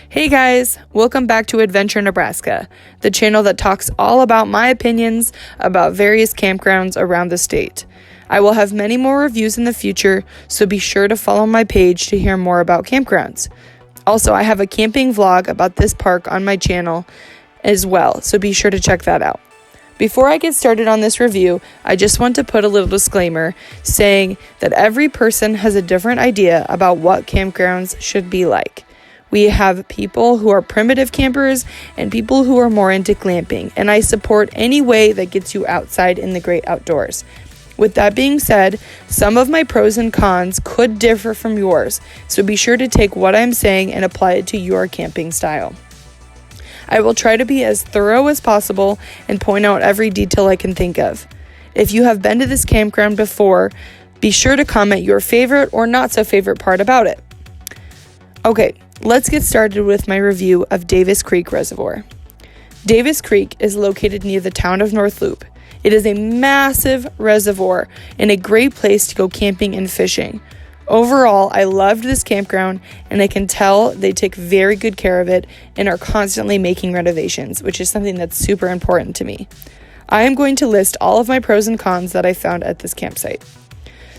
Hey guys, welcome back to Adventure Nebraska, the channel that talks all about my opinions about various campgrounds around the state. I will have many more reviews in the future, so be sure to follow my page to hear more about campgrounds. Also, I have a camping vlog about this park on my channel as well, so be sure to check that out. Before I get started on this review, I just want to put a little disclaimer saying that every person has a different idea about what campgrounds should be like. We have people who are primitive campers and people who are more into glamping, and I support any way that gets you outside in the great outdoors. With that being said, some of my pros and cons could differ from yours, so be sure to take what I'm saying and apply it to your camping style. I will try to be as thorough as possible and point out every detail I can think of. If you have been to this campground before, be sure to comment your favorite or not so favorite part about it. Okay, let's get started with my review of Davis Creek Reservoir. Davis Creek is located near the town of North Loop. It is a massive reservoir and a great place to go camping and fishing. Overall, I loved this campground, and I can tell they take very good care of it and are constantly making renovations, which is something that's super important to me. I am going to list all of my pros and cons that I found at this campsite.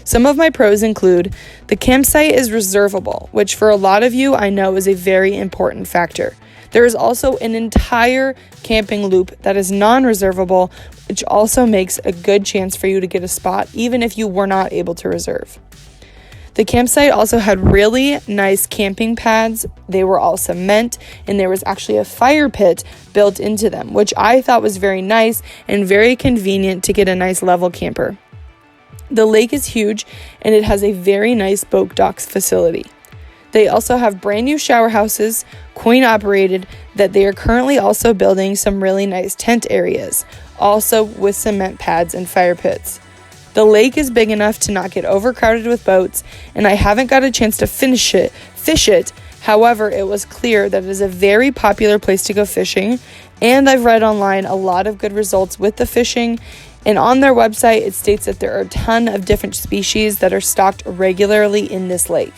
Some of my pros include the campsite is reservable, which for a lot of you I know is a very important factor. There is also an entire camping loop that is non-reservable, which also makes a good chance for you to get a spot even if you were not able to reserve. The campsite also had really nice camping pads. They were all cement, and there was actually a fire pit built into them, which I thought was very nice and very convenient to get a nice level camper. The lake is huge, and it has a very nice boat docks facility. They also have brand new shower houses, coin operated, that they are currently also building some really nice tent areas, also with cement pads and fire pits. The lake is big enough to not get overcrowded with boats, and I haven't got a chance to fish it. However, it was clear that it is a very popular place to go fishing, and I've read online a lot of good results with the fishing, and on their website it states that there are a ton of different species that are stocked regularly in this lake.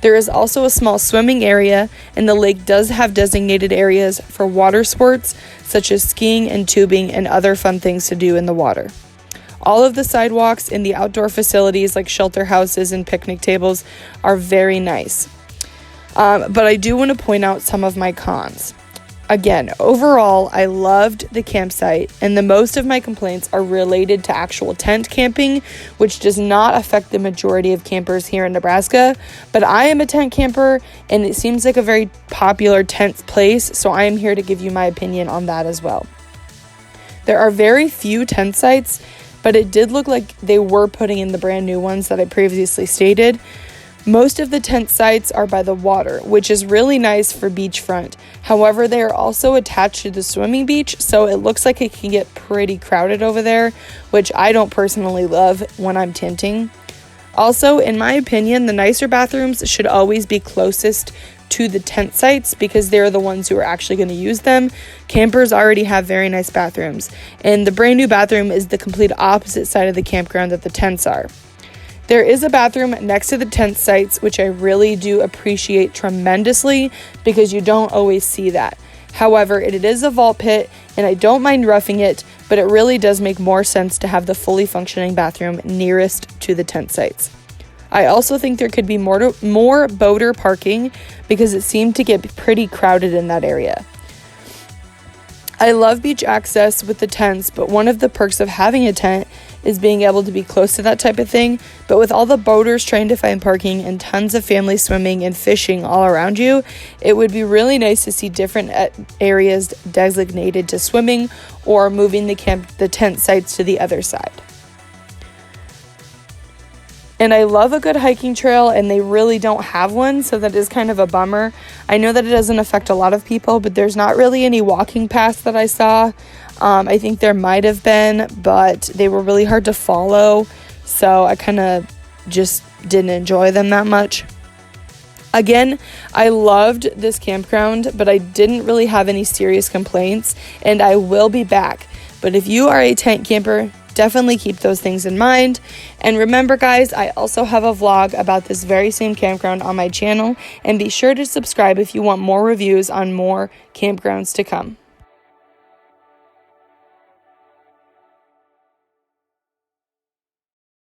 There is also a small swimming area, and the lake does have designated areas for water sports such as skiing and tubing and other fun things to do in the water. All of the sidewalks and the outdoor facilities like shelter houses and picnic tables are very nice. But I do want to point out some of my cons. Again, overall, I loved the campsite, and the most of my complaints are related to actual tent camping, which does not affect the majority of campers here in Nebraska. But I am a tent camper, and it seems like a very popular tent place, so I am here to give you my opinion on that as well. There are very few tent sites, but it did look like they were putting in the brand new ones that I previously stated. Most of the tent sites are by the water, which is really nice for beachfront. However, they are also attached to the swimming beach, so it looks like it can get pretty crowded over there, which I don't personally love when I'm tenting. Also, in my opinion, the nicer bathrooms should always be closest to the tent sites because they're the ones who are actually going to use them. Campers already have very nice bathrooms, and the brand new bathroom is the complete opposite side of the campground that the tents are. There is a bathroom next to the tent sites, which I really do appreciate tremendously because you don't always see that. However, it is a vault pit, and I don't mind roughing it, but it really does make more sense to have the fully functioning bathroom nearest to the tent sites. I also think there could be more boater parking because it seemed to get pretty crowded in that area. I love beach access with the tents, but one of the perks of having a tent is being able to be close to that type of thing. But with all the boaters trying to find parking and tons of families swimming and fishing all around you, it would be really nice to see different areas designated to swimming or moving the tent sites to the other side. And I love a good hiking trail, and they really don't have one, so that is kind of a bummer. I know that it doesn't affect a lot of people, but there's not really any walking paths that I saw. I think there might have been, but they were really hard to follow, so I kind of just didn't enjoy them that much. Again, I loved this campground, but I didn't really have any serious complaints, and I will be back. But if you are a tent camper, definitely keep those things in mind. And remember, guys, I also have a vlog about this very same campground on my channel, and be sure to subscribe if you want more reviews on more campgrounds to come.